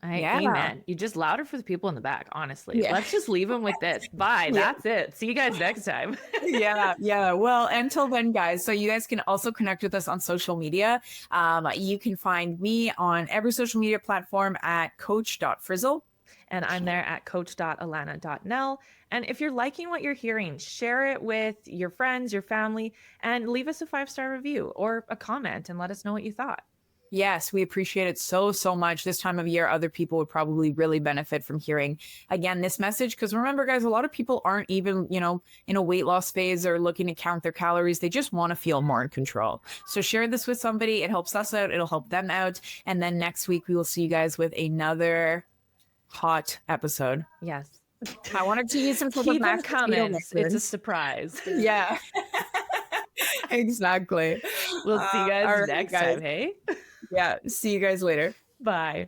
Amen. You just louder for the people in the back, honestly. Let's just leave them with this. Bye. That's it. See you guys next time. Yeah. Well, until then, guys, so you guys can also connect with us on social media. You can find me on every social media platform at coach.frizzle. And I'm there at coach.alana.nell. And if you're liking what you're hearing, share it with your friends, your family, and leave us a 5-star review or a comment and let us know what you thought. Yes, we appreciate it so much. This time of year, other people would probably really benefit from hearing, again, this message. Because remember, guys, a lot of people aren't even, you know, in a weight loss phase or looking to count their calories. They just want to feel more in control. So share this with somebody. It helps us out. It'll help them out. And then next week, we will see you guys with another hot episode. Yes. I wanted to use some keep them coming. It's a surprise. Yeah. Exactly. We'll see you guys next time. Hey. Yeah. See you guys later. Bye.